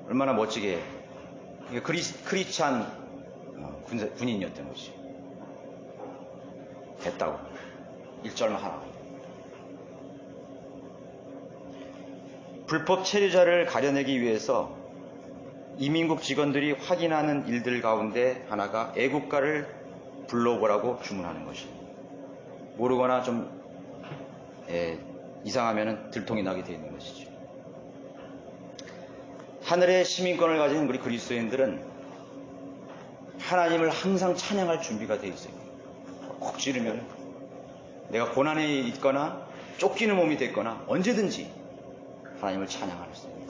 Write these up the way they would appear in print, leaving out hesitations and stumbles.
얼마나 멋지게 크리스찬 군인이었던 거지. 됐다고. 1절만 하라고. 불법 체류자를 가려내기 위해서 이민국 직원들이 확인하는 일들 가운데 하나가 애국가를 불러보라고 주문하는 것이. 모르거나 좀 이상하면 들통이 나게 되어 있는 것이죠. 하늘의 시민권을 가진 우리 그리스도인들은 하나님을 항상 찬양할 준비가 되어 있어요. 콕 찌르면 내가 고난에 있거나 쫓기는 몸이 됐거나 언제든지 하나님을 찬양할 수 있는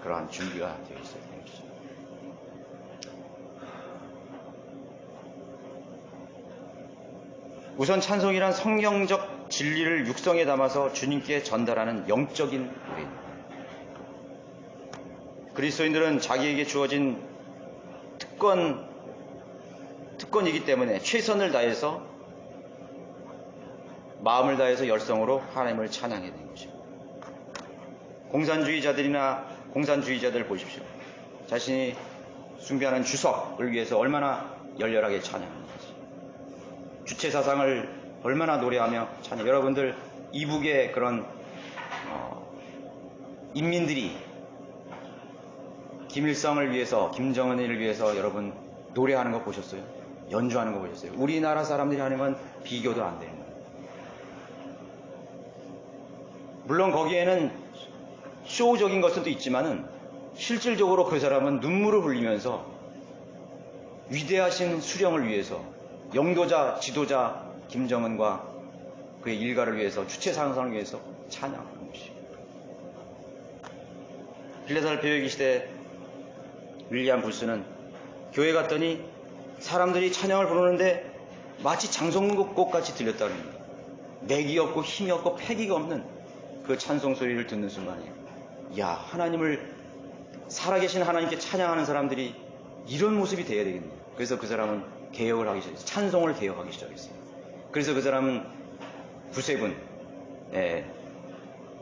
그러한 준비가 되어 있어야 되는 것이죠. 우선 찬송이란 성경적 진리를 육성에 담아서 주님께 전달하는 영적인 노래입니다. 그리스도인들은 자기에게 주어진 특권이기 때문에 최선을 다해서 마음을 다해서 열성으로 하나님을 찬양해야 되는 것입니다. 공산주의자들 보십시오. 자신이 숭배하는 주석을 위해서 얼마나 열렬하게 찬양하는지, 주체 사상을 얼마나 노래하며 찬양. 여러분들 이북의 그런 인민들이 김일성을 위해서, 김정은을 위해서 여러분 노래하는 거 보셨어요? 연주하는 거 보셨어요? 우리나라 사람들이 하는 건 비교도 안 되는 거예요. 물론 거기에는 쇼적인 것도 있지만은 실질적으로 그 사람은 눈물을 흘리면서 위대하신 수령을 위해서, 영도자, 지도자 김정은과 그의 일가를 위해서, 주체 상상을 위해서 찬양하는 것이에요. 필라델피아 교회 시대 윌리엄 불스는 교회 갔더니 사람들이 찬양을 부르는데 마치 장성곡 같이 들렸다는 거예요. 맥이 없고 힘이 없고 패기가 없는 그 찬송 소리를 듣는 순간에, 야, 하나님을, 살아계신 하나님께 찬양하는 사람들이 이런 모습이 돼야 되겠네요. 그래서 그 사람은 개혁을 하기 시작했어요. 찬송을 개혁하기 시작했어요. 그래서 그 사람은 구세군,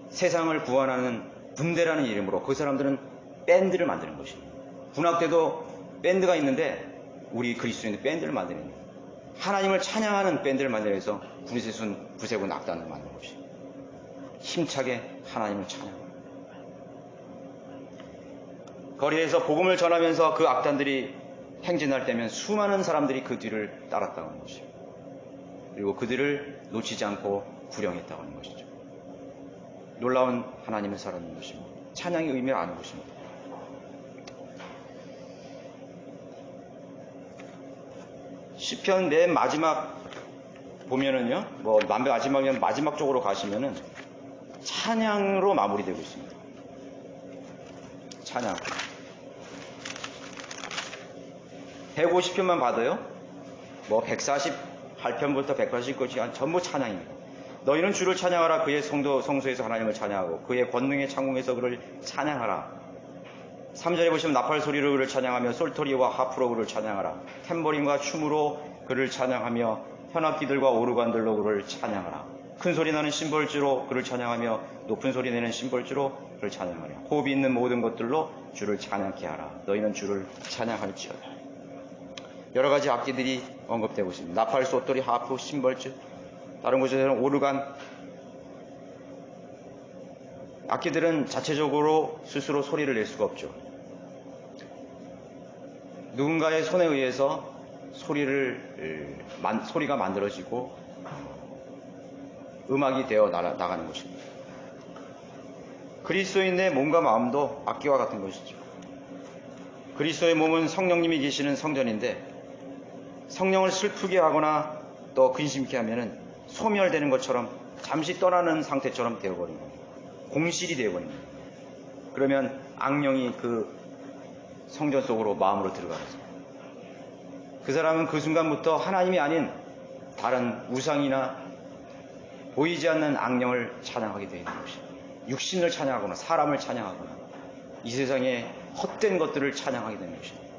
세상을 구원하는 군대라는 이름으로 그 사람들은 밴드를 만드는 것입니다. 군악대도 밴드가 있는데 우리 그리스도인들 밴드를 만드는 거예요. 하나님을 찬양하는 밴드를 만들어서 구세군 악단을 만드는 것입니다. 힘차게 하나님을 찬양합니다. 거리에서 복음을 전하면서 그 악단들이 행진할 때면 수많은 사람들이 그 뒤를 따랐다고 하는 것입니다. 그리고 그들을 놓치지 않고 구령했다고 하는 것이죠. 놀라운 하나님을 살아내는 것입니다. 찬양의 의미를 아는 것입니다. 시편 맨 마지막 보면은요, 마지막 쪽으로 가시면은 찬양으로 마무리되고 있습니다. 찬양. 150편만 받아요. 148편부터 180까지 전부 찬양입니다. 너희는 주를 찬양하라. 그의 성소에서 하나님을 찬양하고 그의 권능의 창궁에서 그를 찬양하라. 3절에 보시면 나팔 소리로 그를 찬양하며 솔토리와 하프로 그를 찬양하라. 탬버린과 춤으로 그를 찬양하며 현악기들과 오르간들로 그를 찬양하라. 큰 소리 나는 심벌주로 그를 찬양하며 높은 소리 내는 심벌주로 그를 찬양하라. 호흡이 있는 모든 것들로 주를 찬양케 하라. 너희는 주를 찬양할지어다. 여러 가지 악기들이 언급되고 있습니다. 나팔, 소토리, 하프, 심벌주, 다른 곳에서는 오르간. 악기들은 자체적으로 스스로 소리를 낼 수가 없죠. 누군가의 손에 의해서 소리가 만들어지고 음악이 되어 나가는 것입니다. 그리스도인의 몸과 마음도 악기와 같은 것이죠. 그리스도의 몸은 성령님이 계시는 성전인데 성령을 슬프게 하거나 또 근심케 하면은 소멸되는 것처럼 잠시 떠나는 상태처럼 되어버립니다. 공실이 되어버립니다. 그러면 악령이 그 성전 속으로 마음으로 들어가서 그 사람은 그 순간부터 하나님이 아닌 다른 우상이나 보이지 않는 악령을 찬양하게 되는 것입니다. 육신을 찬양하거나 사람을 찬양하거나 이 세상의 헛된 것들을 찬양하게 되는 것입니다.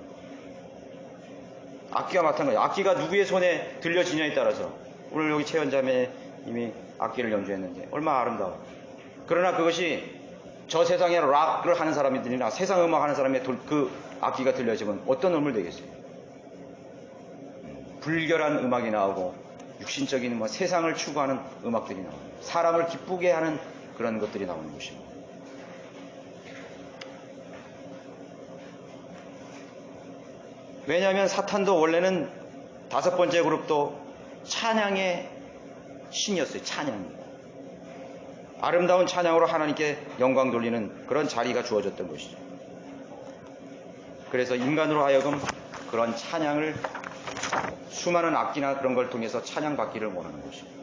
악기와 마찬가지예요. 악기가 누구의 손에 들려지냐에 따라서, 오늘 여기 최연자매님이 악기를 연주했는데 얼마나 아름다워. 그러나 그것이 저 세상에 락을 하는 사람들이나 세상 음악 하는 사람의 그 악기가 들려지면 어떤 음을 내겠어요? 불결한 음악이 나오고 육신적인 세상을 추구하는 음악들이 나오고 사람을 기쁘게 하는 그런 것들이 나오는 것입니다. 왜냐하면 사탄도 원래는 5번째 그룹도 찬양의 신이었어요. 찬양. 아름다운 찬양으로 하나님께 영광 돌리는 그런 자리가 주어졌던 것이죠. 그래서 인간으로 하여금 그런 찬양을 수많은 악기나 그런 걸 통해서 찬양받기를 원하는 것입니다.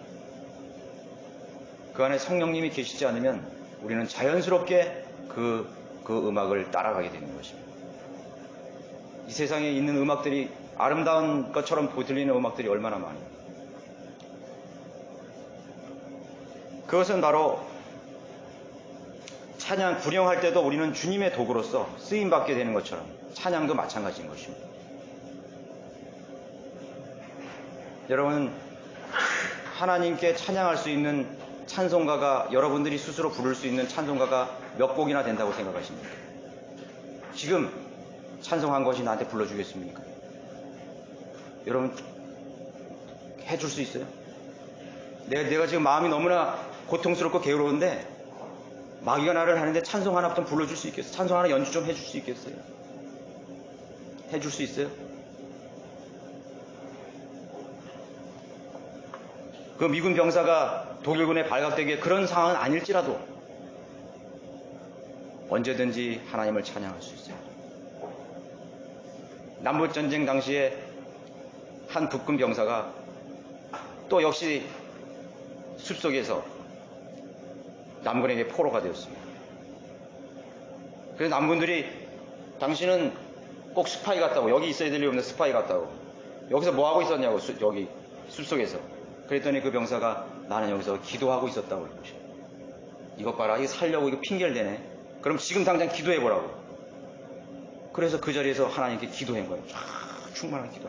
그 안에 성령님이 계시지 않으면 우리는 자연스럽게 그 음악을 따라가게 되는 것입니다. 이 세상에 있는 음악들이 아름다운 것처럼 들리는 음악들이 얼마나 많아요. 그것은 바로 찬양 구령할 때도 우리는 주님의 도구로서 쓰임받게 되는 것처럼 찬양도 마찬가지인 것입니다. 여러분, 하나님께 찬양할 수 있는 찬송가가 여러분들이 스스로 부를 수 있는 찬송가가 몇 곡이나 된다고 생각하십니까? 지금 찬송한 것이 나한테 불러주겠습니까? 여러분 해줄 수 있어요? 내가 지금 마음이 너무나 고통스럽고 괴로운데 마귀가 나를 하는데 찬송 하나 좀 불러줄 수 있겠어요? 찬송 하나 연주 좀 해줄 수 있겠어요? 해줄 수 있어요? 그 미군 병사가 독일군에 발각되기에 그런 상황은 아닐지라도 언제든지 하나님을 찬양할 수 있어요. 남북전쟁 당시에 한 북군 병사가 또 역시 숲속에서 남군에게 포로가 되었습니다. 그래서 남군들이 당신은 꼭 스파이 같다고, 여기 있어야 될 리 없는 스파이 같다고, 여기서 뭐 하고 있었냐고, 여기 숲속에서. 그랬더니 그 병사가 나는 여기서 기도하고 있었다고 그런 것이에요. 이것 봐라, 이거 살려고 이거 핑계를 대네. 그럼 지금 당장 기도해보라고. 그래서 그 자리에서 하나님께 기도한 거예요. 충만한 기도.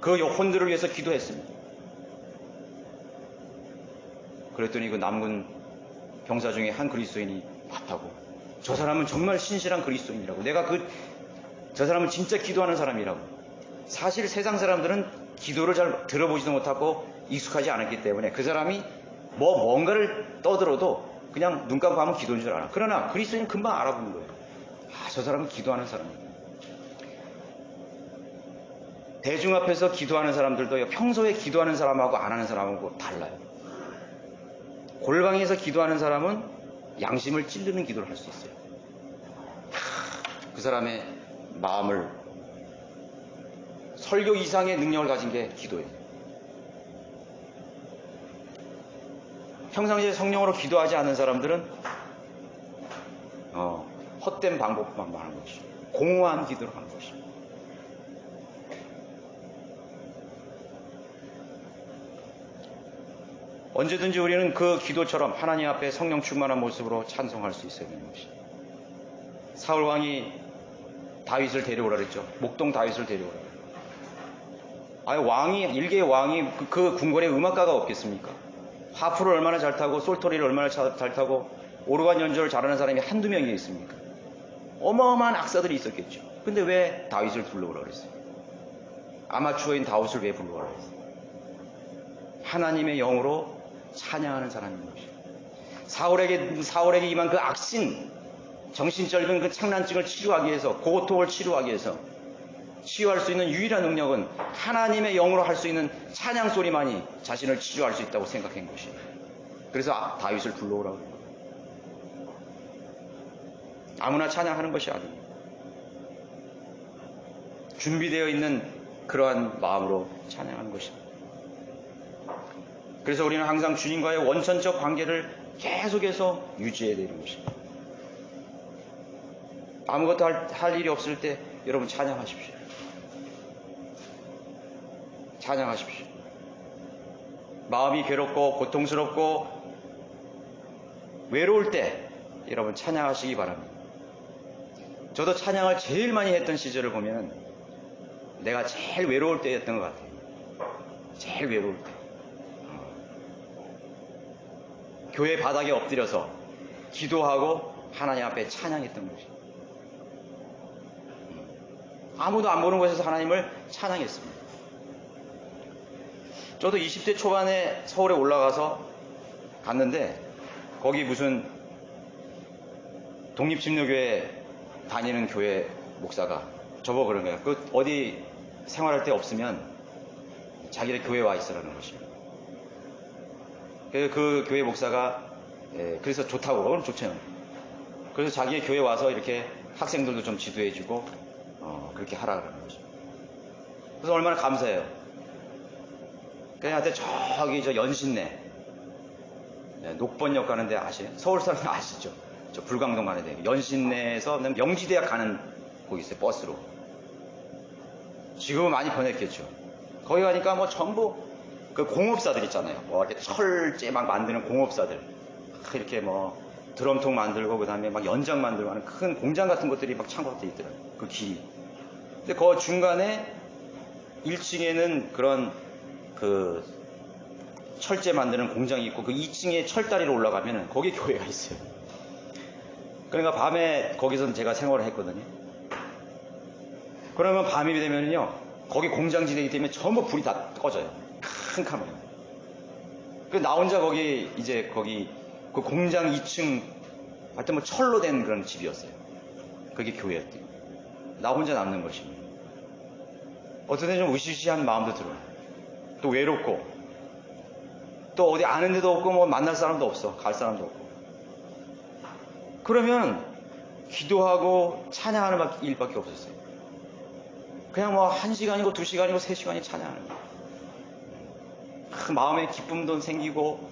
그 혼들을 위해서 기도했습니다. 그랬더니 그 남군 병사 중에 한 그리스도인이 맞다고. 저 사람은 정말 신실한 그리스도인이라고. 저 사람은 진짜 기도하는 사람이라고. 사실 세상 사람들은 기도를 잘 들어보지도 못하고 익숙하지 않았기 때문에 그 사람이 뭔가를 떠들어도 그냥 눈 감고 하면 기도인 줄 알아. 그러나 그리스도인은 금방 알아보는 거예요. 저 사람은 기도하는 사람이에요. 대중 앞에서 기도하는 사람들도 평소에 기도하는 사람하고 안 하는 사람하고 달라요. 골방에서 기도하는 사람은 양심을 찌르는 기도를 할 수 있어요. 그 사람의 마음을 설교 이상의 능력을 가진 게 기도예요. 평상시에 성령으로 기도하지 않는 사람들은 헛된 방법만 하는 것이죠. 공허한 기도를 하는 것입니다. 언제든지 우리는 그 기도처럼 하나님 앞에 성령 충만한 모습으로 찬송할 수 있어야 되는 것입니다. 사울 왕이 다윗을 데려오라 그랬죠. 목동 다윗을 데려오라. 일개의 왕이 그 궁궐에 음악가가 없겠습니까? 하프를 얼마나 잘 타고 솔토리를 얼마나 잘 타고 오르간 연주를 잘하는 사람이 한두 명이 있습니까? 어마어마한 악사들이 있었겠죠. 근데 왜 다윗을 불러오라 그랬어요? 아마추어인 다윗을 왜 불러오라 그랬어요? 하나님의 영으로 찬양하는 사람인 것이에요. 사울에게 임한 그 악신, 정신적인 그 창난증을 치료하기 위해서, 고통을 치료하기 위해서 치유할 수 있는 유일한 능력은 하나님의 영으로 할 수 있는 찬양 소리만이 자신을 치유할 수 있다고 생각한 것이에요. 그래서 다윗을 불러오라고 해요. 아무나 찬양하는 것이 아니에요. 준비되어 있는 그러한 마음으로 찬양하는 것입니다. 그래서 우리는 항상 주님과의 원천적 관계를 계속해서 유지해야 되는 것입니다. 아무것도 할 일이 없을 때 여러분 찬양하십시오. 찬양하십시오. 마음이 괴롭고 고통스럽고 외로울 때 여러분 찬양하시기 바랍니다. 저도 찬양을 제일 많이 했던 시절을 보면 내가 제일 외로울 때였던 것 같아요. 제일 외로울 때. 교회 바닥에 엎드려서 기도하고 하나님 앞에 찬양했던 것이. 아무도 안 보는 곳에서 하나님을 찬양했습니다. 저도 20대 초반에 서울에 올라가서 갔는데 거기 무슨 독립침례교회 다니는 교회 목사가 저보고 그런 거예요. 그 어디 생활할 데 없으면 자기네 교회에 와 있으라는 것입니다. 그 교회 목사가 그래서 좋다고. 그럼 좋죠. 그래서 자기의 교회에 와서 이렇게 학생들도 좀 지도해주고 그렇게 하라 그러는 거죠. 그래서 얼마나 감사해요. 그냥한테 저기 저 연신내 녹번역 가는데 아시죠? 서울 사람 아시죠? 저 불광동 가는데 연신내에서 명지대학 가는 곳 있어요. 버스로. 지금은 많이 변했겠죠. 거기 가니까 뭐 전부 그 공업사들 있잖아요. 뭐 이렇게 철제 막 만드는 공업사들 이렇게 뭐 드럼통 만들고 그다음에 막 연장 만들고 하는 큰 공장 같은 것들이 막 창고가 돼 있더라고요. 그 길이. 근데 그 중간에 1층에는 그런 그 철제 만드는 공장이 있고 그 2층에 철다리로 올라가면 거기 교회가 있어요. 그러니까 밤에 거기서 제가 생활을 했거든요. 그러면 밤이 되면요 거기 공장지대이기 때문에 전부 불이 다 꺼져요. 큰 카메라. 나 혼자 거기 이제 거기 그 공장 2층 하여튼 뭐 철로 된 그런 집이었어요. 그게 교회였대요. 나 혼자 남는 것입니다. 어떤 때는 좀 으시시한 마음도 들어요. 또 외롭고 또 어디 아는 데도 없고 뭐 만날 사람도 없어. 갈 사람도 없고. 그러면 기도하고 찬양하는 일밖에 없었어요. 그냥 뭐 1시간이고 2시간이고 3시간이 찬양하는 거예요. 그 마음에 기쁨도 생기고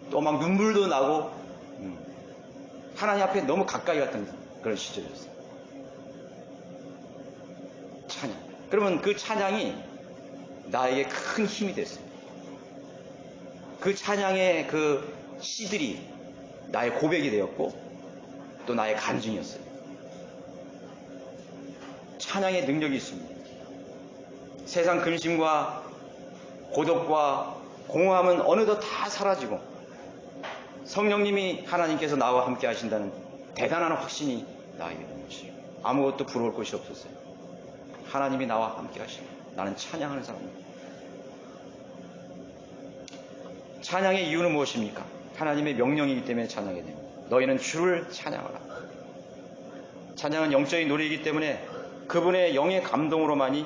또 막 눈물도 나고 하나님 앞에 너무 가까이 갔던 그런 시절이었어요. 찬양. 그러면 그 찬양이 나에게 큰 힘이 됐어요. 그 찬양의 그 시들이 나의 고백이 되었고 또 나의 간증이었어요. 찬양의 능력이 있습니다. 세상 근심과 고독과 공허함은 어느덧 다 사라지고 성령님이 하나님께서 나와 함께 하신다는 대단한 확신이 나에게 되는 것이에요. 아무것도 부러울 것이 없었어요. 하나님이 나와 함께 하시고 나는 찬양하는 사람입니다. 찬양의 이유는 무엇입니까? 하나님의 명령이기 때문에 찬양해야 됩니다. 너희는 주를 찬양하라. 찬양은 영적인 노래이기 때문에 그분의 영의 감동으로만이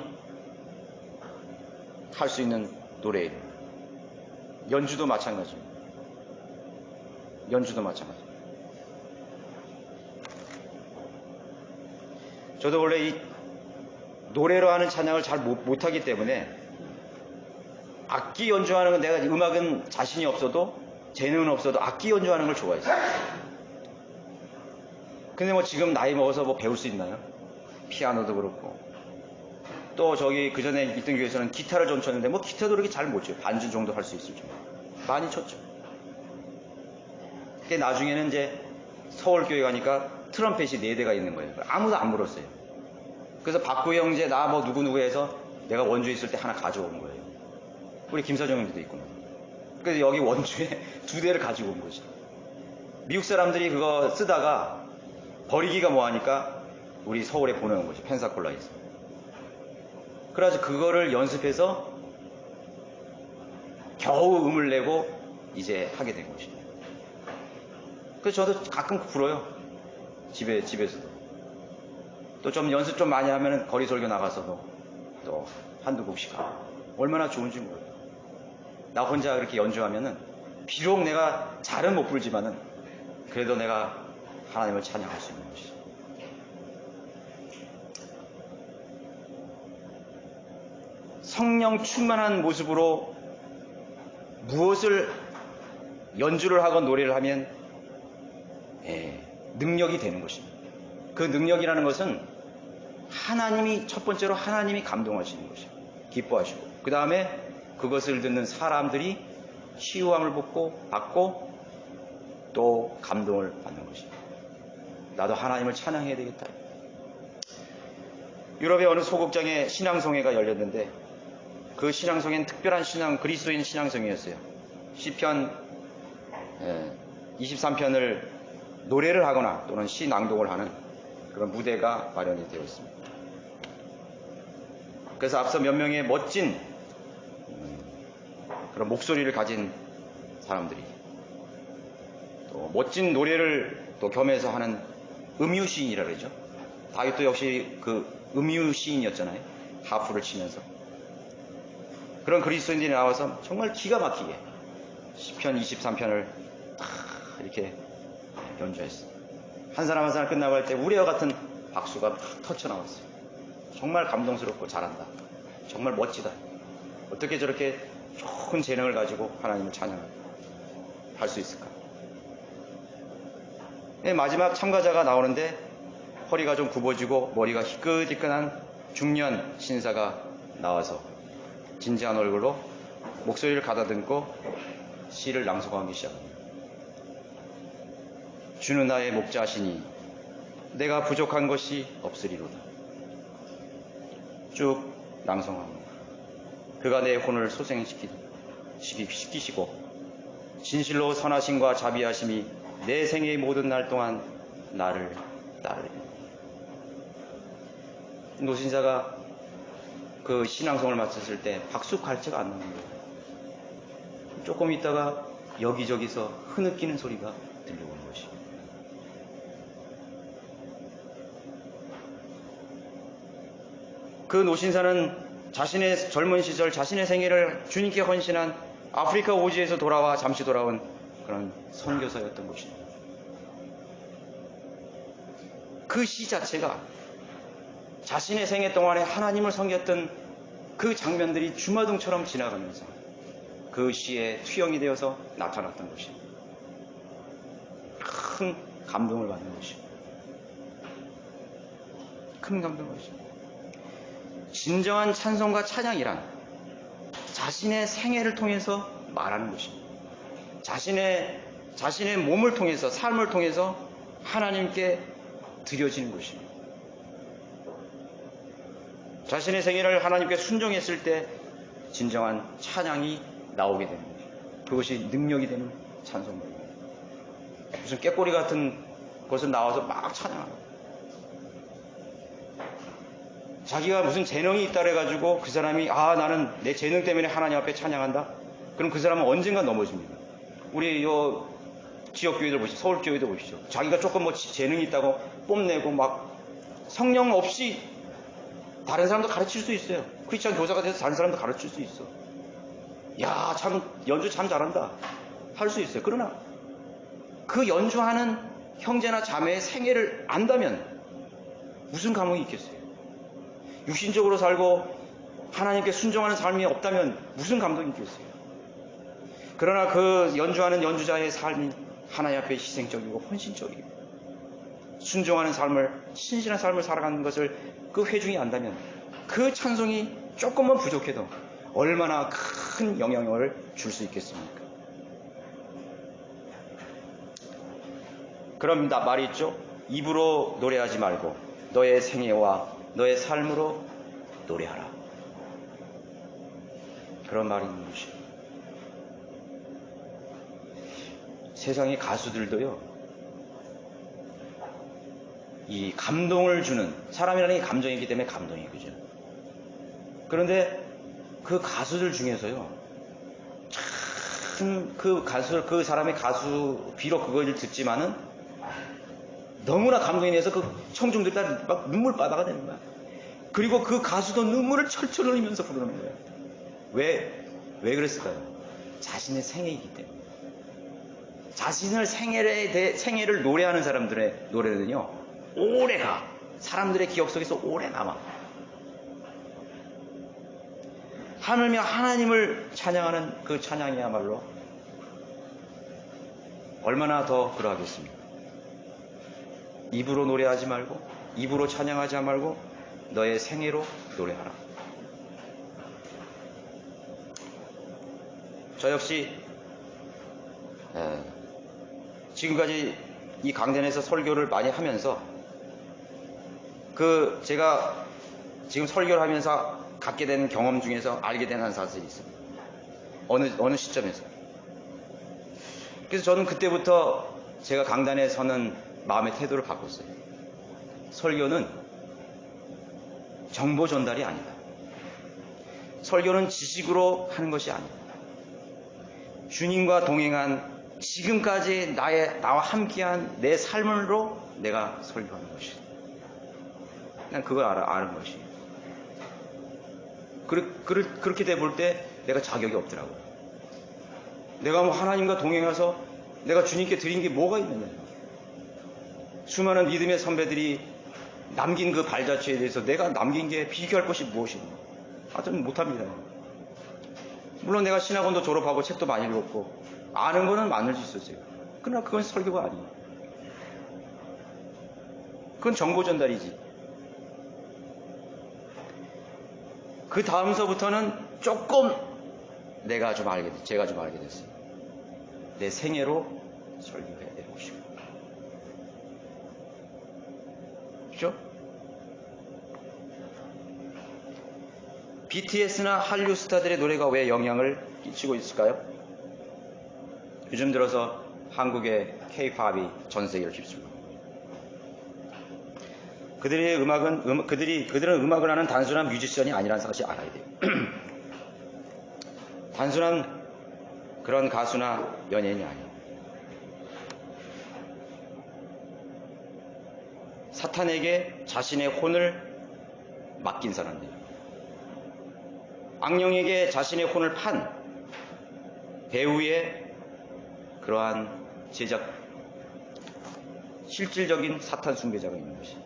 할 수 있는 노래예요. 연주도 마찬가지입니다. 연주도 마찬가지입니다. 저도 원래 이 노래로 하는 찬양을 잘 못하기 때문에 악기 연주하는 건 내가 음악은 자신이 없어도 재능은 없어도 악기 연주하는 걸 좋아했어요. 근데 뭐 지금 나이 먹어서 뭐 배울 수 있나요? 피아노도 그렇고 또 저기 그 전에 있던 교회에서는 기타를 좀 쳤는데 뭐 기타도 그렇게 잘 못 쳐요. 반주 정도 할 수 있을 정도. 많이 쳤죠. 그게 나중에는 이제 서울교회 가니까 트럼펫이 4대가 있는 거예요. 아무도 안 불었어요. 그래서 박구 형제 나 뭐 누구 해서 내가 원주에 있을 때 하나 가져온 거예요. 우리 김사정 형제도 있고. 그래서 여기 원주에 2대를 가지고 온 거죠. 미국 사람들이 그거 쓰다가 버리기가 뭐하니까 우리 서울에 보내온 거죠. 펜사콜라에서. 그래서 그거를 연습해서 겨우 음을 내고 이제 하게 된 것이죠. 그래서 저도 가끔 불어요. 집에서도. 또 좀 연습 좀 많이 하면 거리 설교 나가서도 또 한두 곡씩 하고. 얼마나 좋은지 모르겠어요. 나 혼자 그렇게 연주하면은 비록 내가 잘은 못 불지만은 그래도 내가 하나님을 찬양할 수 있는 것이죠. 성령 충만한 모습으로 무엇을 연주를 하건 노래를 하면 능력이 되는 것입니다. 그 능력이라는 것은 하나님이 첫 번째로 하나님이 감동하시는 것이에요. 기뻐하시고 그 다음에 그것을 듣는 사람들이 치유함을 받고 또 감동을 받는 것입니다. 나도 하나님을 찬양해야 되겠다. 유럽의 어느 소극장에 신앙송회가 열렸는데 그 신앙송회는 특별한 그리스도인 신앙송회였어요. 시편 23편을 노래를 하거나 또는 시 낭독을 하는 그런 무대가 마련이 되어 있습니다. 그래서 앞서 몇 명의 멋진 그런 목소리를 가진 사람들이 또 멋진 노래를 또 겸해서 하는 음유 시인이라 그러죠. 다윗도 역시 그 음유 시인이었잖아요. 하프를 치면서. 그런 그리스도인들이 나와서 정말 기가 막히게 시편 23편을 이렇게 연주했어요. 한 사람 한 사람 끝나고 할 때 우레와 같은 박수가 팍 터쳐나왔어요. 정말 감동스럽고 잘한다. 정말 멋지다. 어떻게 저렇게 좋은 재능을 가지고 하나님을 찬양할 수 있을까? 네, 마지막 참가자가 나오는데 허리가 좀 굽어지고 머리가 희끗희끗한 중년 신사가 나와서 진지한 얼굴로 목소리를 가다듬고 시를 낭송하기 시작합니다. 주는 나의 목자시니 내가 부족한 것이 없으리로다. 쭉 낭송합니다. 그가 내 혼을 소생시키시고 진실로 선하심과 자비하심이 내 생애의 모든 날 동안 나를 따르리. 노신사가 그 신앙송을 마쳤을 때 박수 갈채가 안 나는 거예요. 조금 있다가 여기저기서 흐느끼는 소리가 들려오는 것이. 그 노신사는 자신의 젊은 시절 자신의 생애를 주님께 헌신한 아프리카 오지에서 잠시 돌아온 그런 선교사였던 것입니다. 그 시 자체가 자신의 생애 동안에 하나님을 섬겼던 그 장면들이 주마등처럼 지나가면서 그 시의 투영이 되어서 나타났던 것입니다. 큰 감동을 받는 것입니다. 큰 감동을 받습니다. 진정한 찬송과 찬양이란 자신의 생애를 통해서 말하는 것입니다. 자신의 몸을 통해서, 삶을 통해서 하나님께 드려지는 것입니다. 자신의 생애를 하나님께 순종했을 때 진정한 찬양이 나오게 되는 것입니다. 그것이 능력이 되는 찬송입니다. 무슨 깨꼬리 같은 것은 나와서 막 찬양하고 자기가 무슨 재능이 있다 그래가지고 그 사람이 나는 내 재능 때문에 하나님 앞에 찬양한다? 그럼 그 사람은 언젠가 넘어집니다. 우리 요 지역교회들 보시죠. 서울교회도 보시죠. 자기가 조금 뭐 재능이 있다고 뽐내고 막 성령 없이 다른 사람도 가르칠 수 있어요. 크리스찬 교사가 돼서 다른 사람도 가르칠 수 있어. 야, 참 연주 참 잘한다 할 수 있어요. 그러나 그 연주하는 형제나 자매의 생애를 안다면 무슨 감흥이 있겠어요? 육신적으로 살고 하나님께 순종하는 삶이 없다면 무슨 감동이 있겠어요? 그러나 그 연주하는 연주자의 삶이 하나님 앞에 희생적이고 헌신적이고 순종하는 삶을, 신실한 삶을 살아가는 것을 그 회중이 안다면 그 찬송이 조금만 부족해도 얼마나 큰 영향을 줄 수 있겠습니까? 그럼 말이 있죠. 입으로 노래하지 말고 너의 생애와 너의 삶으로 노래하라. 그런 말이 있는 것입니다. 세상의 가수들도요, 이 감동을 주는, 사람이라는 게 감정이기 때문에 감동이 그죠. 그런데 그 가수들 중에서요, 참 그 사람의 가수, 비록 그걸 듣지만은 너무나 감동이 돼서 그 청중들이 다 막 눈물바다가 되는 거야. 그리고 그 가수도 눈물을 철철 흘리면서 부르는 거야. 왜 그랬을까요? 자신의 생애이기 때문에. 자신의 생애를 노래하는 사람들의 노래는요, 오래가, 사람들의 기억 속에서 오래 남아. 하물며 하나님을 찬양하는 그 찬양이야말로 얼마나 더 그러하겠습니까? 입으로 노래하지 말고, 입으로 찬양하지 말고 너의 생애로 노래하라. 저 역시 지금까지 이 강단에서 설교를 많이 하면서 제가 지금 설교를 하면서 갖게 되는 경험 중에서 알게 된 한 사실이 있습니다. 어느 시점에서. 그래서 저는 그때부터 제가 강단에 서는 마음의 태도를 바꿨어요. 설교는 정보 전달이 아니다. 설교는 지식으로 하는 것이 아니다. 주님과 동행한 지금까지 나와 함께한 내 삶으로 내가 설교하는 것이다. 난 그걸 아는 것이에요. 그렇게 돼 볼 때 내가 자격이 없더라고. 내가 뭐 하나님과 동행해서 내가 주님께 드린 게 뭐가 있느냐. 수많은 믿음의 선배들이 남긴 그 발자취에 대해서 내가 남긴 게 비교할 것이 무엇이냐. 하여튼 못합니다. 물론 내가 신학원도 졸업하고 책도 많이 읽었고 아는 거는 많을 수 있었어요. 그러나 그건 설교가 아니에요. 그건 정보 전달이지. 그 다음서부터는 조금 제가 좀 알게 됐어요. 내 생애로 설교해야 되는 것이고. 그렇죠? BTS나 한류 스타들의 노래가 왜 영향을 끼치고 있을까요? 요즘 들어서 한국의 K-팝이 전 세계를 휩쓸고 그들은 음악을 하는 단순한 뮤지션이 아니라는 사실을 알아야 돼요. 단순한 그런 가수나 연예인이 아니에요. 사탄에게 자신의 혼을 맡긴 사람들, 악령에게 자신의 혼을 판 배우의 그러한 제작, 실질적인 사탄 숭배자가 있는 것이.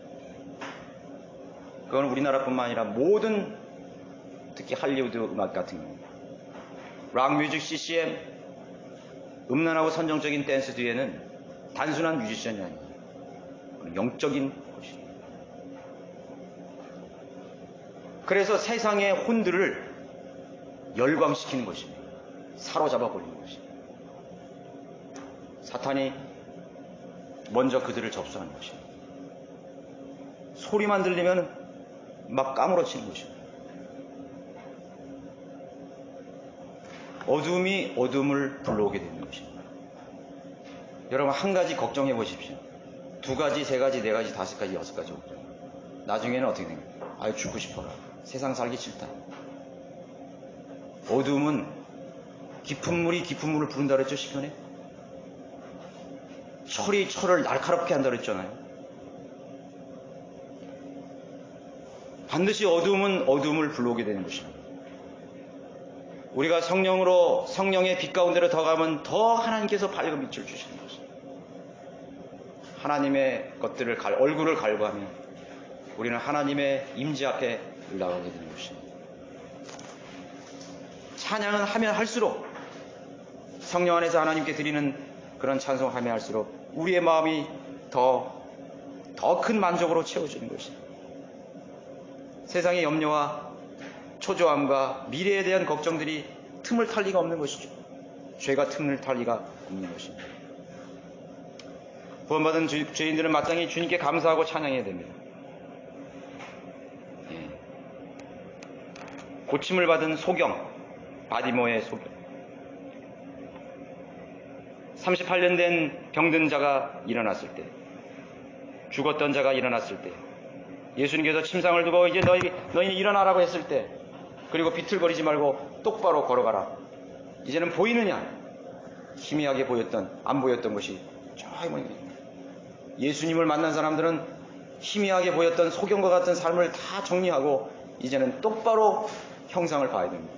그건 우리나라뿐만 아니라 모든, 특히 할리우드 음악 같은 경우, 락 뮤직, CCM, 음란하고 선정적인 댄스 뒤에는 단순한 뮤지션이 아니에요. 영적인 것이에요. 그래서 세상의 혼들을 열광시키는 것입니다. 사로잡아 버리는 것입니다. 사탄이 먼저 그들을 접수하는 것입니다. 소리만 들리면 막 까무러치는 것입니다. 어둠이 어둠을 불러오게 되는 것입니다. 여러분 한 가지 걱정해 보십시오. 두 가지, 세 가지, 네 가지, 다섯 가지, 여섯 가지 걱정. 나중에는 어떻게 됩니까? 아유 죽고 싶어라. 세상 살기 싫다. 어둠은 깊은 물이 깊은 물을 부른다 그랬죠, 시편에? 철이 철을 날카롭게 한다 그랬잖아요. 반드시 어둠은 어둠을 불러오게 되는 것입니다. 우리가 성령의 빛 가운데로 더 가면 더 하나님께서 밝은 빛을 주시는 것입니다. 하나님의 것들을 얼굴을 갈구하면 우리는 하나님의 임재 앞에 올라가게 되는 것입니다. 찬양은 하면 할수록 성령 안에서 하나님께 드리는 그런 찬송하면 할수록 우리의 마음이 더 큰 만족으로 채워지는 것입니다. 세상의 염려와 초조함과 미래에 대한 걱정들이 틈을 탈 리가 없는 것이죠. 죄가 틈을 탈 리가 없는 것입니다. 구원받은 죄인들은 마땅히 주님께 감사하고 찬양해야 됩니다. 고침을 받은 소경, 바디모의 소경. 38년 된 병든 자가 일어났을 때, 죽었던 자가 일어났을 때, 예수님께서 침상을 두고 이제 너희는 일어나라고 했을 때, 그리고 비틀거리지 말고 똑바로 걸어가라. 이제는 보이느냐? 희미하게 보였던, 안 보였던 것이 저기 보이는 거예요. 예수님을 만난 사람들은 희미하게 보였던 소경과 같은 삶을 다 정리하고 이제는 똑바로 형상을 봐야 됩니다.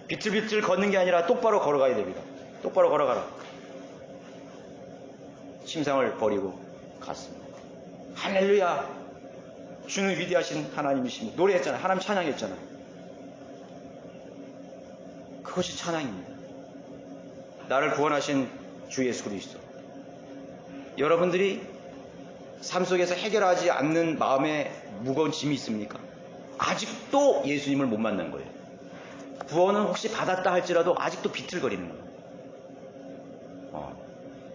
비틀비틀 걷는 게 아니라 똑바로 걸어가야 됩니다. 똑바로 걸어가라. 침상을 버리고 갔습니다. 할렐루야! 주는 위대하신 하나님이십니다. 노래했잖아요. 하나님 찬양했잖아요. 그것이 찬양입니다. 나를 구원하신 주 예수 그리스도. 여러분들이 삶 속에서 해결하지 않는 마음에 무거운 짐이 있습니까? 아직도 예수님을 못 만난 거예요. 구원은 혹시 받았다 할지라도 아직도 비틀거리는 거예요.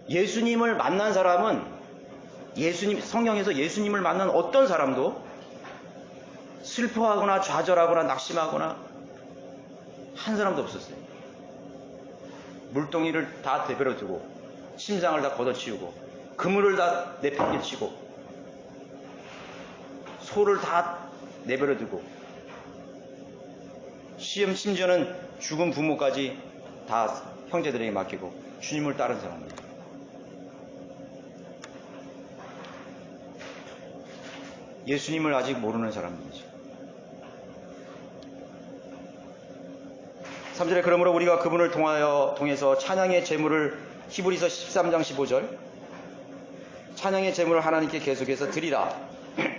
예수님을 만난 사람은 성령에서 예수님을 만난 어떤 사람도 슬퍼하거나 좌절하거나 낙심하거나 한 사람도 없었어요. 물동이를 다 내버려 두고 심장을 다 걷어치우고 그물을 다 내팽개치고 소를 다 내버려 두고 심지어는 죽은 부모까지 다 형제들에게 맡기고 주님을 따른 사람입니다. 예수님을 아직 모르는 사람들이죠. 3절에 그러므로 우리가 그분을 통해서 찬양의 제물을 히브리서 13장 15절 찬양의 제물을 하나님께 계속해서 드리라.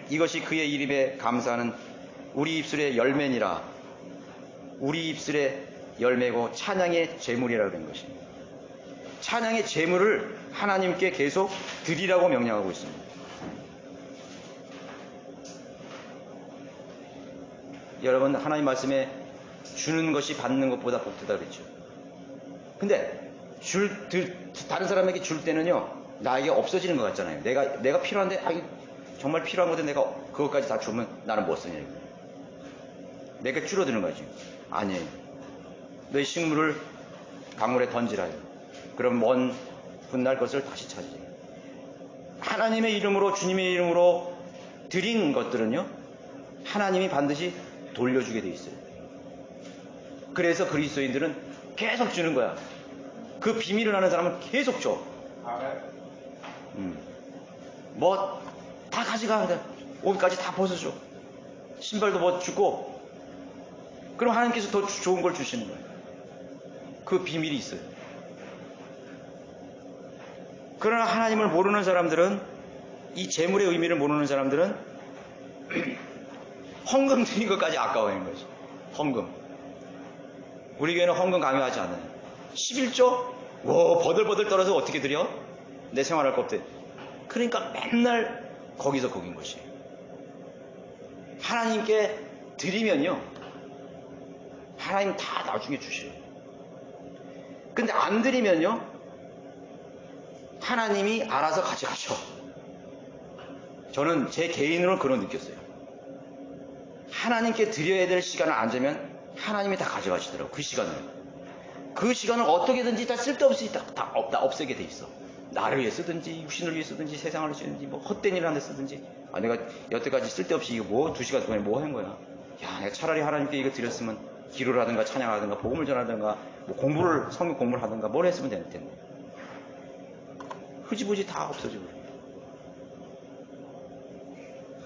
이것이 그의 이름에 감사하는 우리 입술의 열매니라. 우리 입술의 열매고 찬양의 제물이라고 된 것입니다. 찬양의 제물을 하나님께 계속 드리라고 명령하고 있습니다. 여러분, 하나님 말씀에 주는 것이 받는 것보다 복되다 그랬죠. 근데 다른 사람에게 줄 때는요, 나에게 없어지는 것 같잖아요. 내가 필요한데, 정말 필요한 건데 내가 그것까지 다 주면 나는 뭐 쓰냐. 내가 줄어드는 거지. 아니에요. 너의 식물을 강물에 던지라. 그럼 먼 훗날 것을 다시 찾으지. 하나님의 이름으로, 주님의 이름으로 드린 것들은요, 하나님이 반드시 돌려주게 돼 있어요. 그래서 그리스도인들은 계속 주는 거야. 그 비밀을 아는 사람은 계속 줘. 뭐 다 가져가. 옷까지 다 벗어줘. 신발도 뭐 주고. 그럼 하나님께서 더 좋은 걸 주시는 거예요. 그 비밀이 있어요. 그러나 하나님을 모르는 사람들은, 이 재물의 의미를 모르는 사람들은 헌금 드린 것까지 아까워하는 거죠. 헌금. 우리 교회는 헌금 강요하지 않아요. 11조? 버들버들 떨어서 어떻게 드려? 내 생활할 것 없대. 그러니까 맨날 거기서 거긴 것이에요. 하나님께 드리면요, 하나님 다 나중에 주셔요. 근데 안 드리면요, 하나님이 알아서 가져가셔. 저는 제 개인으로 그런 느꼈어요. 하나님께 드려야 될 시간을 안 재면 하나님이 다 가져가시더라고요. 그 시간을. 그 시간을 어떻게든지 다 쓸데없이 다 없애게 돼 있어. 나를 위해 쓰든지, 육신을 위해 쓰든지, 세상을 위해 쓰든지, 뭐 헛된 일을 하는 데 쓰든지. 내가 여태까지 쓸데없이 이거 2시간 동안에 뭐 하는 거야? 내가 차라리 하나님께 이거 드렸으면 기도를 하든가 찬양하든가 복음을 전하든가 뭐 성경 공부를 하든가 뭘 했으면 될 텐데. 흐지부지 다 없어지고.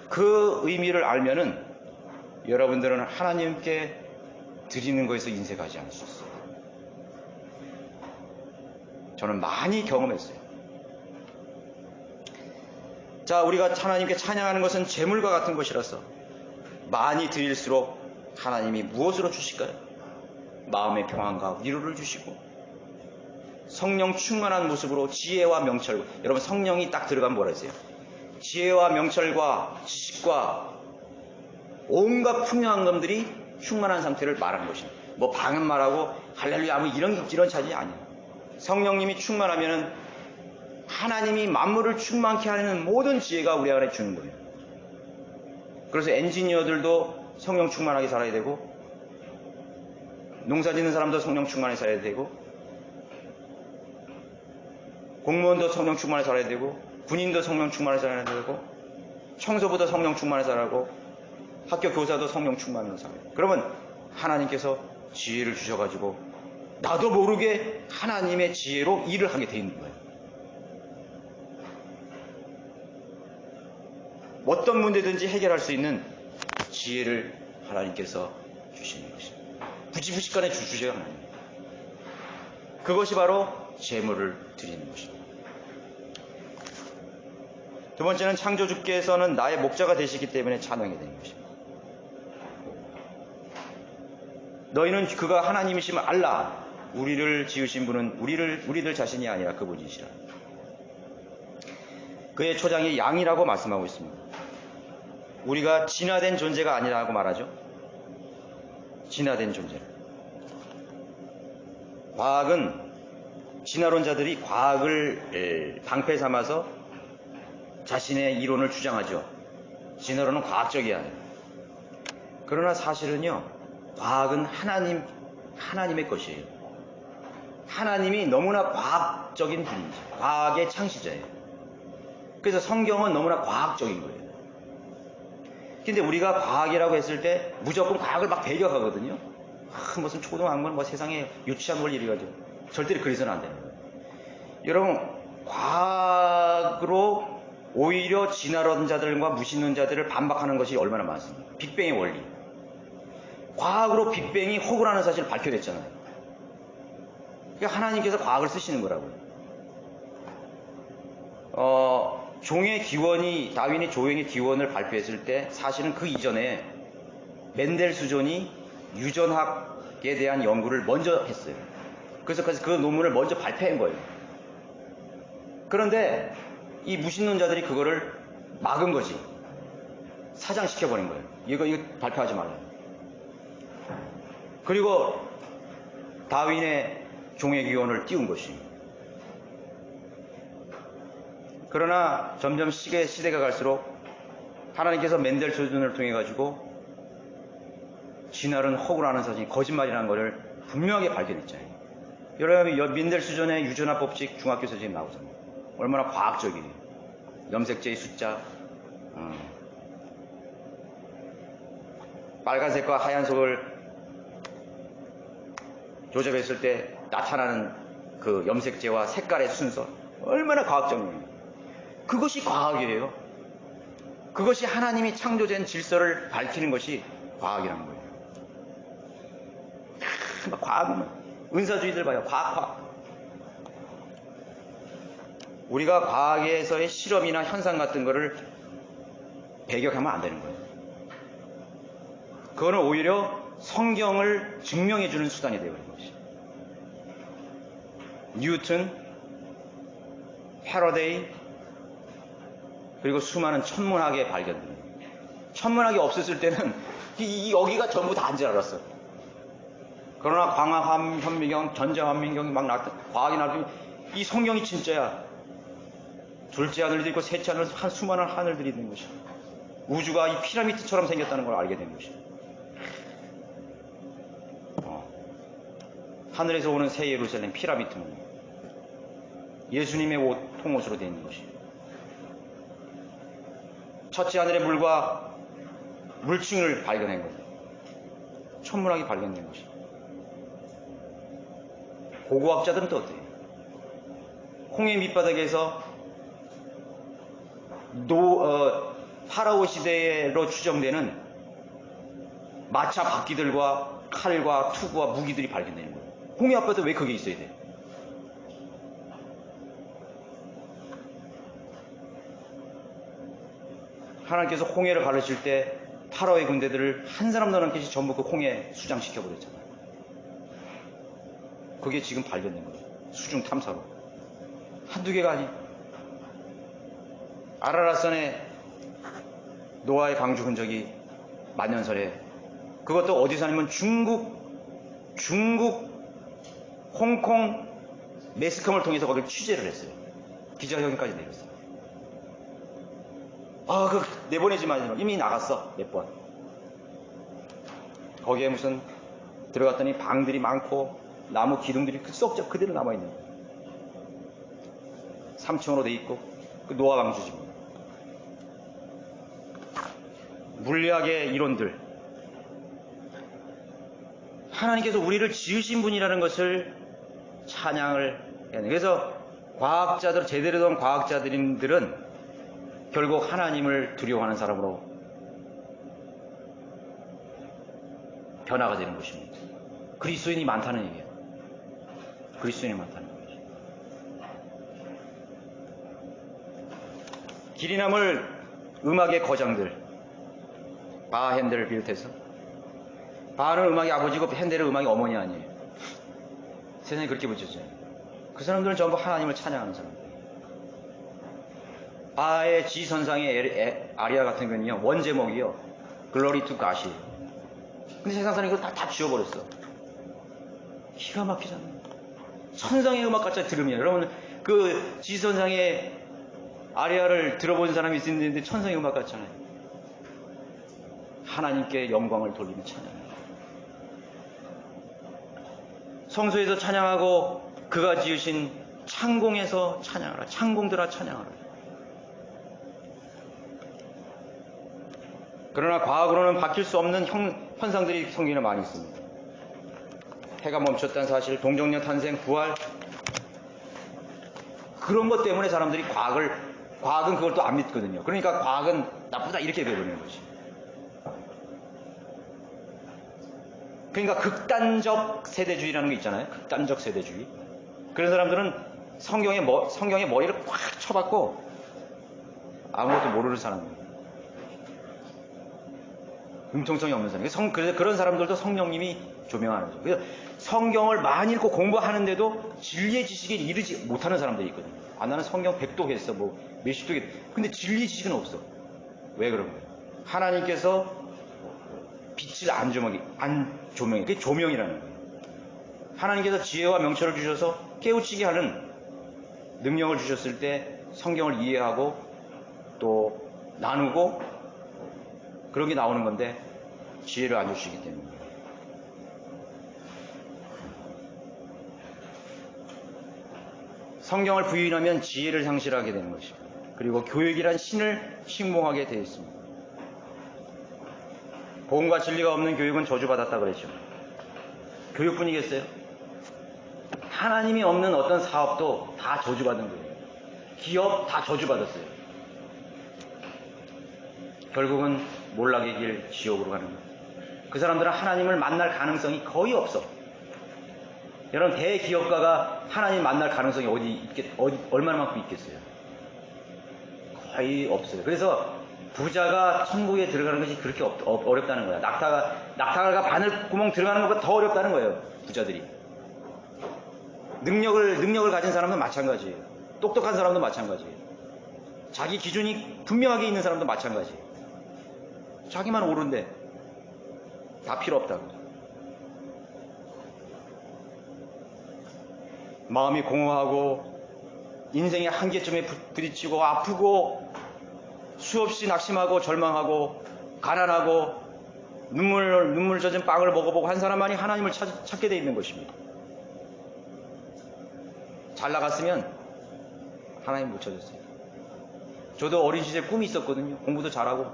그 의미를 알면은 여러분들은 하나님께 드리는 거에서 인색하지 않을 수 있어요. 저는 많이 경험했어요. 자, 우리가 하나님께 찬양하는 것은 재물과 같은 것이라서 많이 드릴수록 하나님이 무엇으로 주실까요? 마음의 평안과 위로를 주시고 성령 충만한 모습으로 지혜와 명철. 여러분, 성령이 딱 들어가면 뭐라 했어요? 지혜와 명철과 지식과 온갖 풍요한 것들이 충만한 상태를 말하는 것입니다. 뭐 방언 말하고 할렐루야 뭐 이런 차지 아니에요. 성령님이 충만하면은 하나님이 만물을 충만케 하는 모든 지혜가 우리 안에 주는 거예요. 그래서 엔지니어들도 성령 충만하게 살아야 되고, 농사 짓는 사람도 성령 충만하게 살아야 되고, 공무원도 성령 충만하게 살아야 되고, 군인도 성령 충만하게 살아야 되고, 청소부도 성령 충만하게 살아야 하고, 학교 교사도 성령 충만하게 살아야 돼요. 그러면 하나님께서 지혜를 주셔가지고 나도 모르게 하나님의 지혜로 일을 하게 돼 있는 거예요. 어떤 문제든지 해결할 수 있는 지혜를 하나님께서 주시는 것입니다. 부지부식간에 주셔요, 하나님. 그것이 바로 재물을 드리는 것입니다. 두 번째는 창조주께서는 나의 목자가 되시기 때문에 찬양이 되는 것입니다. 너희는 그가 하나님이심을 알라. 우리를 지으신 분은 우리들 자신이 아니라 그분이시라. 그의 초장이 양이라고 말씀하고 있습니다. 우리가 진화된 존재가 아니라고 말하죠. 진화된 존재. 과학은, 진화론자들이 과학을 방패 삼아서 자신의 이론을 주장하죠. 진화론은 과학적이 아니에요. 그러나 사실은요, 과학은 하나님의 것이에요. 하나님이 너무나 과학적인 분이죠. 과학의 창시자예요. 그래서 성경은 너무나 과학적인 거예요. 근데 우리가 과학이라고 했을 때 무조건 과학을 막 배격하거든요. 무슨 초등학문 뭐 세상에 유치한 원리 이래가지고 절대로 그래서는 안 돼요. 여러분, 과학으로 오히려 진화론자들과 무신론자들을 반박하는 것이 얼마나 많습니까? 빅뱅의 원리. 과학으로 빅뱅이 허구라는 사실을 밝혀냈잖아요. 그러니까 하나님께서 과학을 쓰시는 거라고요. 종의 기원이, 다윈이 종의 기원을 발표했을 때 사실은 그 이전에 멘델수존이 유전학에 대한 연구를 먼저 했어요. 그래서 그 논문을 먼저 발표한 거예요. 그런데 이 무신론자들이 그거를 막은 거지. 사장시켜버린 거예요. 이거 발표하지 말라. 그리고 다윈의 종의 기원을 띄운 것이. 그러나 점점 시대가 갈수록 하나님께서 멘델소준을 통해 가지고 진화론 허구라는 사실이 거짓말이라는 것을 분명하게 발견했잖아요. 여러분, 멘델수존의 유전화 법칙 중학교 선생님 나오잖아요. 얼마나 과학적이에요. 염색체의 숫자, 빨간색과 하얀색을 조접했을 때 나타나는 그 염색체와 색깔의 순서, 얼마나 과학적이에요. 그것이 과학이에요. 그것이 하나님이 창조된 질서를 밝히는 것이 과학이라는 거예요. 과학은 은사주의들 봐요. 과학. 우리가 과학에서의 실험이나 현상 같은 거를 배격하면 안 되는 거예요. 그거는 오히려 성경을 증명해주는 수단이 되어버린 것이죠. 뉴턴, 패러데이, 그리고 수많은 천문학의 발견들. 천문학이 없었을 때는 여기가 전부 다인 줄 알았어. 그러나 광학현미경, 전자현미경이 막 나왔다. 과학이 나왔더니 이 성경이 진짜야. 둘째 하늘도 있고 셋째 하늘, 수많은 하늘들이 있는 것이야. 우주가 이 피라미드처럼 생겼다는 걸 알게 된 것이야. 하늘에서 오는 새 예루살렘 피라미드는 예수님의 통옷으로 되어 있는 것이에요. 첫째 하늘의 물과 물층을 발견한 거예요. 천문학이 발견된 것이에요. 고고학자들은 또 어때요? 홍해 밑바닥에서 파라오 시대로 추정되는 마차 바퀴들과 칼과 투구와 무기들이 발견되는 거예요. 홍해 앞바닥에 왜 그게 있어야 돼? 하나님께서 홍해를 가르칠 때 파라오의 군대들을 한 사람도 남기지 전부 그 홍해에 수장시켜버렸잖아요. 그게 지금 발견된 거예요. 수중 탐사로. 한두 개가 아니. 아라라산에 노아의 방주 흔적이 만년설에, 그것도 어디서 아니면 중국, 홍콩, 매스컴을 통해서 거기를 취재를 했어요. 기자회견까지 내렸어요. 그거 내보내지 마세요. 이미 나갔어. 몇 번. 거기에 무슨 들어갔더니 방들이 많고 나무 기둥들이 썩적 그대로 남아있는 거예요. 3층으로 돼 있고 그 노아 방주지. 물리학의 이론들. 하나님께서 우리를 지으신 분이라는 것을 찬양을 해야 돼요. 그래서 과학자들, 제대로 된 과학자들은 결국 하나님을 두려워하는 사람으로 변화가 되는 것입니다. 그리스도인이 많다는 얘기예요. 그리스도인이 많다는 거죠. 길이 남을 음악의 거장들, 바 핸델을 비롯해서, 바는 음악의 아버지고 핸델은 음악의 어머니 아니에요. 세상에 그렇게 붙였어요. 그 사람들은 전부 하나님을 찬양하는 사람들. 바의 지선상의 아리아 같은 경우는요, 원제목이요, 글로리 투 갓이에요. 근데 세상 사람이 이걸 다 지워버렸어. 기가 막히잖아요. 천상의 음악 같이 들으면, 여러분, 그 지선상의 아리아를 들어본 사람이 있는데 천상의 음악 같잖아요. 하나님께 영광을 돌리는 찬양이에요. 성소에서 찬양하고 그가 지으신 창공에서 찬양하라. 창공들아 찬양하라. 그러나 과학으로는 바뀔 수 없는 현상들이 성경에 많이 있습니다. 해가 멈췄다는 사실, 동정녀 탄생, 부활, 그런 것 때문에 사람들이 과학은 그걸 또 안 믿거든요. 그러니까 과학은 나쁘다 이렇게 되어버리는 거지. 그러니까 극단적 세대주의라는 게 있잖아요. 극단적 세대주의. 그런 사람들은 성경의 머리를 꽉 쳐박고 아무것도 모르는 사람입니다. 융통성이 없는 사람. 그래서 그런 사람들도 성령님이 조명하는 거죠. 그래서 성경을 많이 읽고 공부하는데도 진리의 지식에 이르지 못하는 사람들이 있거든요. 아, 나는 성경 100도 했어. 뭐 몇십도 했어. 근데 진리의 지식은 없어. 왜 그런 거예요? 하나님께서 빛을 안 조명해. 그게 조명이라는 거예요. 하나님께서 지혜와 명철을 주셔서 깨우치게 하는 능력을 주셨을 때 성경을 이해하고 또 나누고 그런 게 나오는 건데 지혜를 안 주시기 때문에. 성경을 부인하면 지혜를 상실하게 되는 것입니다. 그리고 교육이란 신을 신봉하게 되어 있습니다. 복음과 진리가 없는 교육은 저주받았다 그랬죠. 교육뿐이겠어요? 하나님이 없는 어떤 사업도 다 저주받은 거예요. 기업 다 저주받았어요. 결국은 몰락의 길 지옥으로 가는 거예요. 그 사람들은 하나님을 만날 가능성이 거의 없어. 여러분, 대기업가가 하나님 만날 가능성이 얼마만큼 있겠어요? 거의 없어요. 그래서 부자가 천국에 들어가는 것이 그렇게 어렵다는 거야. 낙타가 바늘구멍 들어가는 것보다 더 어렵다는 거예요. 부자들이. 능력을 가진 사람도 마찬가지예요. 똑똑한 사람도 마찬가지예요. 자기 기준이 분명하게 있는 사람도 마찬가지예요. 자기만 옳은데 다 필요 없다고. 마음이 공허하고 인생의 한계점에 부딪히고 아프고 수없이 낙심하고 절망하고 가난하고 눈물 젖은 빵을 먹어보고 한 사람만이 하나님을 찾게 돼 있는 것입니다. 잘 나갔으면 하나님 못 찾았어요. 저도 어린 시절 꿈이 있었거든요. 공부도 잘하고.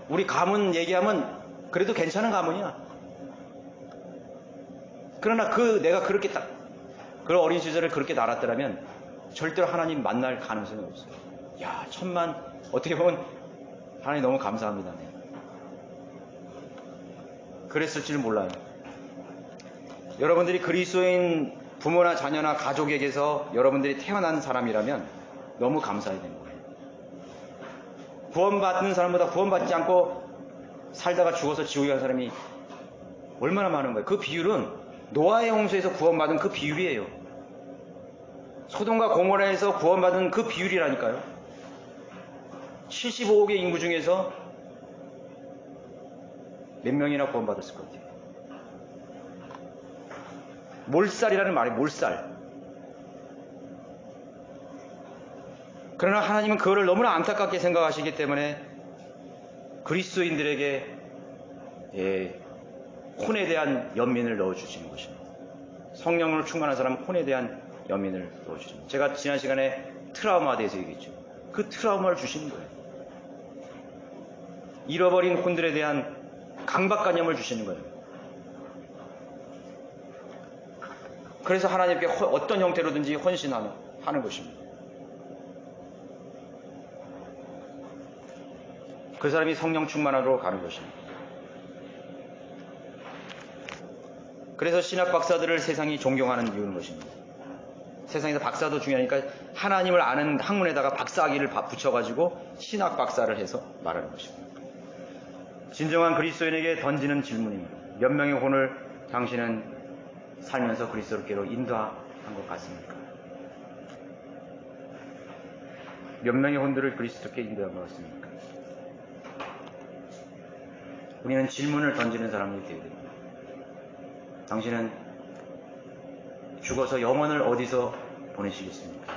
우리 가문 얘기하면 그래도 괜찮은 가문이야. 그러나 내가 그렇게 그 어린 시절을 그렇게 날았더라면 절대로 하나님 만날 가능성이 없어요. 야, 어떻게 보면 하나님 너무 감사합니다. 그랬을지는 몰라요. 여러분들이 그리스도인 부모나 자녀나 가족에게서 여러분들이 태어난 사람이라면 너무 감사해야 되는 거예요. 구원받는 사람보다 구원받지 않고 살다가 죽어서 지옥에 간 사람이 얼마나 많은 거예요. 그 비율은 노아의 홍수에서 구원받은 그 비율이에요. 소돔과 고모라에서 구원받은 그 비율이라니까요. 75억의 인구 중에서 몇 명이나 구원받았을 것 같아요. 몰살이라는 말이 몰살. 그러나 하나님은 그거를 너무나 안타깝게 생각하시기 때문에 그리스도인들에게 혼에 대한 연민을 넣어주시는 것입니다. 성령으로 충만한 사람은 혼에 대한 연민을 넣어주십니다. 제가 지난 시간에 트라우마에 대해서 얘기했죠. 그 트라우마를 주시는 거예요. 잃어버린 혼들에 대한 강박관념을 주시는 거예요. 그래서 하나님께 어떤 형태로든지 헌신하는 것입니다. 그 사람이 성령 충만하러 가는 것입니다. 그래서 신학 박사들을 세상이 존경하는 이유는 것입니다. 세상에서 박사도 중요하니까 하나님을 아는 학문에다가 박사학위를 붙여가지고 신학 박사를 해서 말하는 것입니다. 진정한 그리스도인에게 던지는 질문입니다. 몇 명의 혼을 당신은 살면서 그리스도께로 인도한 것 같습니까? 몇 명의 혼들을 그리스도께 인도한 것 같습니까? 우리는 질문을 던지는 사람이 되어야 됩니다. 당신은 죽어서 영혼을 어디서 보내시겠습니까?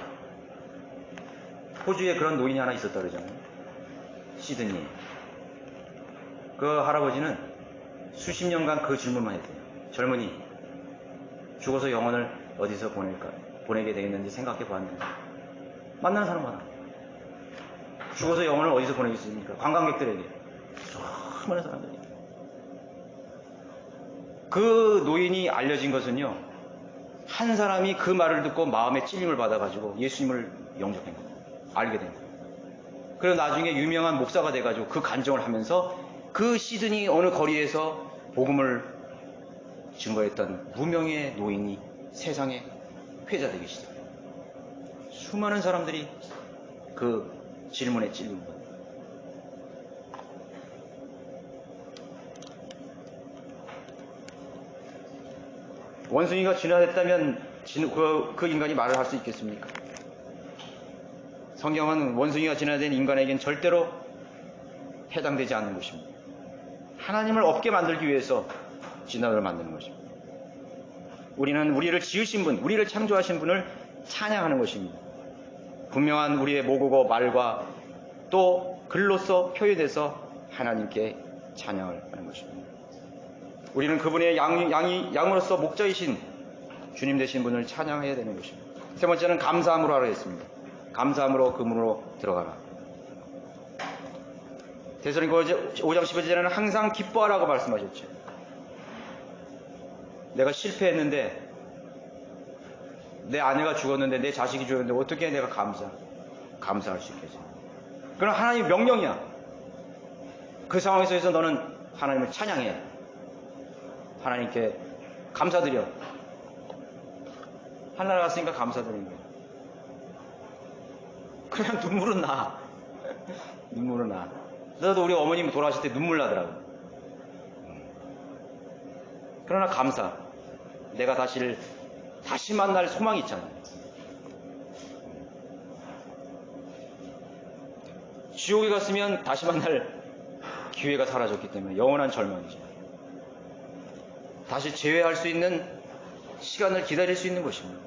호주에 그런 노인이 하나 있었다 그러잖아요. 시드니. 그 할아버지는 수십 년간 그 질문만 했대요. 젊은이, 죽어서 영혼을 어디서 보내게 되겠는지 생각해 보았는데, 만나는 사람마다 죽어서 영혼을 어디서 보내겠습니까? 관광객들에게. 수많은 사람들이. 그 노인이 알려진 것은요, 한 사람이 그 말을 듣고 마음에 찔림을 받아가지고 예수님을 영접한 거예요. 알게 된 거예요. 그리고 나중에 유명한 목사가 돼가지고 그 간증을 하면서 그 시드니 어느 거리에서 복음을 증거했던 무명의 노인이 세상에 회자되기 시작해요. 수많은 사람들이 그 질문에 찔린 거예요. 원숭이가 진화됐다면 그 인간이 말을 할 수 있겠습니까? 성경은 원숭이가 진화된 인간에겐 절대로 해당되지 않는 것입니다. 하나님을 없게 만들기 위해서 진화를 만드는 것입니다. 우리는 우리를 지으신 분, 우리를 창조하신 분을 찬양하는 것입니다. 분명한 우리의 모국어 말과 또 글로써 표현해서 하나님께 찬양을 하는 것입니다. 우리는 그분의 양으로서 목자이신 주님 되신 분을 찬양해야 되는 것입니다. 세 번째는 감사함으로 하라 했습니다. 감사함으로 그 문으로 들어가라. 데살로니가 5장 15절에는 항상 기뻐하라고 말씀하셨죠. 내가 실패했는데, 내 아내가 죽었는데, 내 자식이 죽었는데 어떻게 내가 감사할 수 있겠어요? 그건 하나님의 명령이야. 그 상황에서 너는 하나님을 찬양해. 하나님께 감사드려. 하늘나라 갔으니까 감사드리는 거예요. 그냥 눈물은 나. 눈물은 나. 저도 우리 어머님 돌아가실 때 눈물 나더라고. 그러나 감사. 내가 다시 만날 소망이 있잖아요. 지옥에 갔으면 다시 만날 기회가 사라졌기 때문에 영원한 절망이죠. 다시 재회할 수 있는 시간을 기다릴 수 있는 것입니다.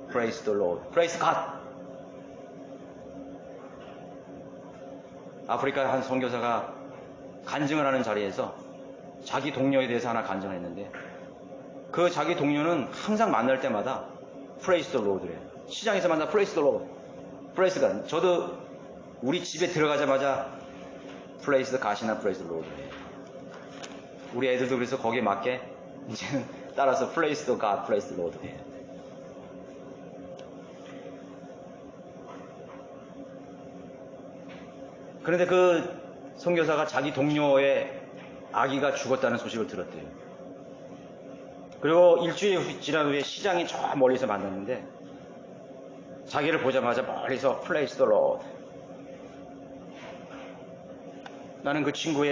Praise the Lord. Praise God. 아프리카 한 선교사가 간증을 하는 자리에서 자기 동료에 대해서 하나 간증을 했는데, 그 자기 동료는 항상 만날 때마다 Praise the Lord래요. 시장에서 만나 Praise the Lord. Praise God. 저도 우리 집에 들어가자마자 Praise the God이나 Praise the Lord래요. 우리 애들도 그래서 거기에 맞게 이제는 따라서 Praise the God, Praise the Lord래요. 그런데 그 선교사가 자기 동료의 아기가 죽었다는 소식을 들었대요. 그리고 일주일 지난 후에 시장이 저 멀리서 만났는데, 자기를 보자마자 멀리서 Praise the Lord. 나는 그 친구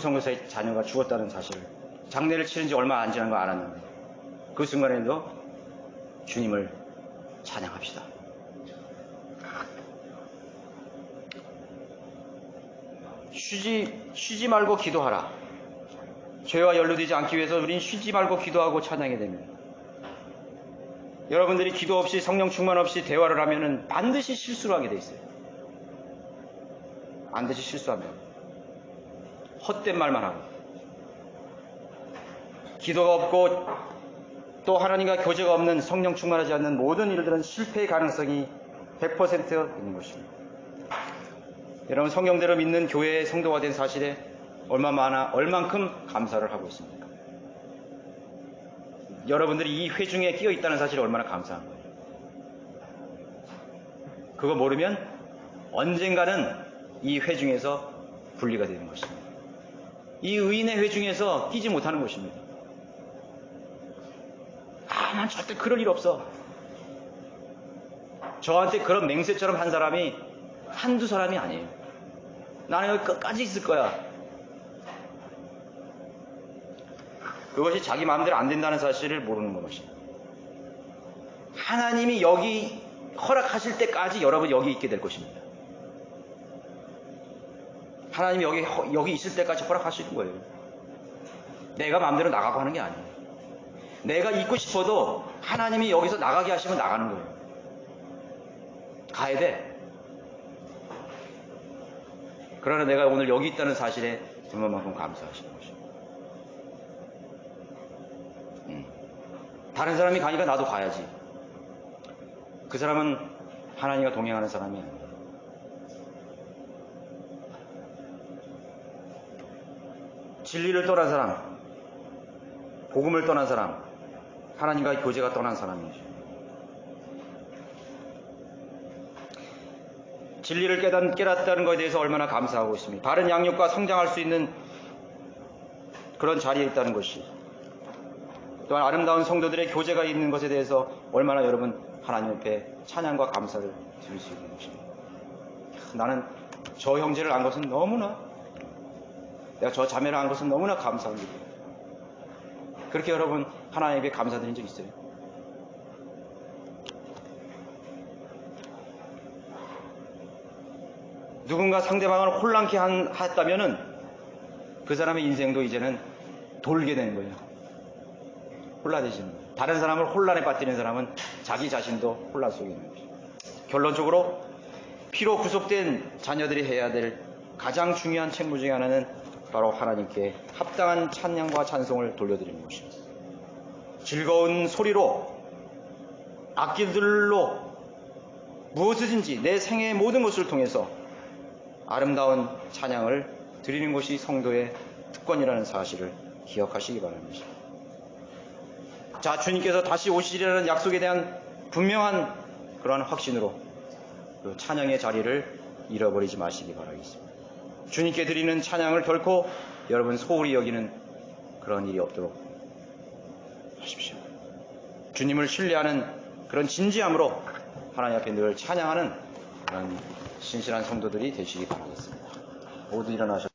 선교사의 자녀가 죽었다는 사실을, 장례를 치른 지 얼마 안 지난 거 알았는데, 그 순간에도 주님을 찬양합시다. 쉬지 말고 기도하라. 죄와 연루되지 않기 위해서 우린 쉬지 말고 기도하고 찬양해야 됩니다. 여러분들이 기도 없이 성령 충만 없이 대화를 하면은 반드시 실수를 하게 돼 있어요. 반드시 실수합니다. 헛된 말만 하고, 기도가 없고 또 하나님과 교제가 없는, 성령 충만하지 않는 모든 일들은 실패의 가능성이 100% 있는 것입니다. 여러분, 성경대로 믿는 교회의 성도가 된 사실에 얼만큼 감사를 하고 있습니까? 여러분들이 이 회중에 끼어 있다는 사실이 얼마나 감사한 거예요. 그거 모르면 언젠가는 이 회중에서 분리가 되는 것입니다. 이 의인의 회중에서 끼지 못하는 것입니다. 난 절대 그럴 일 없어. 저한테 그런 맹세처럼 한 사람이 한두 사람이 아니에요. 나는 여기 끝까지 있을 거야. 그것이 자기 마음대로 안 된다는 사실을 모르는 것입니다. 하나님이 여기 허락하실 때까지 여러분 여기 있게 될 것입니다. 하나님이 여기 있을 때까지 허락하시는 거예요. 내가 마음대로 나가고 하는 게 아니에요. 내가 있고 싶어도 하나님이 여기서 나가게 하시면 나가는 거예요. 가야 돼. 그러나 내가 오늘 여기 있다는 사실에 얼마만큼 감사하시는 것입니다. 다른 사람이 가니까 나도 가야지. 그 사람은 하나님과 동행하는 사람이야. 진리를 떠난 사람, 복음을 떠난 사람, 하나님과의 교제가 떠난 사람이죠. 진리를 깨닫다는 것에 대해서 얼마나 감사하고 있습니다. 바른 양육과 성장할 수 있는 그런 자리에 있다는 것이, 또한 아름다운 성도들의 교제가 있는 것에 대해서 얼마나 여러분 하나님 앞에 찬양과 감사를 드릴 수 있는 것입니다. 나는 저 형제를 안 것은 너무나, 내가 저 자매를 안 것은 너무나 감사합니다. 그렇게 여러분 하나님께 감사드린 적 있어요? 누군가 상대방을 혼란케 했다면은 그 사람의 인생도 이제는 돌게 되는 거예요. 혼란해지는 거예요. 다른 사람을 혼란에 빠뜨리는 사람은 자기 자신도 혼란 속에 있는 거죠. 결론적으로 피로 구속된 자녀들이 해야 될 가장 중요한 책무 중에 하나는 바로 하나님께 합당한 찬양과 찬송을 돌려드리는 것입니다. 즐거운 소리로, 악기들로, 무엇이든지 내 생애의 모든 것을 통해서 아름다운 찬양을 드리는 것이 성도의 특권이라는 사실을 기억하시기 바랍니다. 자, 주님께서 다시 오시리라는 약속에 대한 분명한 그러한 확신으로 그 찬양의 자리를 잃어버리지 마시기 바라겠습니다. 주님께 드리는 찬양을 결코 여러분 소홀히 여기는 그런 일이 없도록 하십시오. 주님을 신뢰하는 그런 진지함으로 하나님 앞에 늘 찬양하는 그런 신실한 성도들이 되시기 바라겠습니다. 모두 일어나셔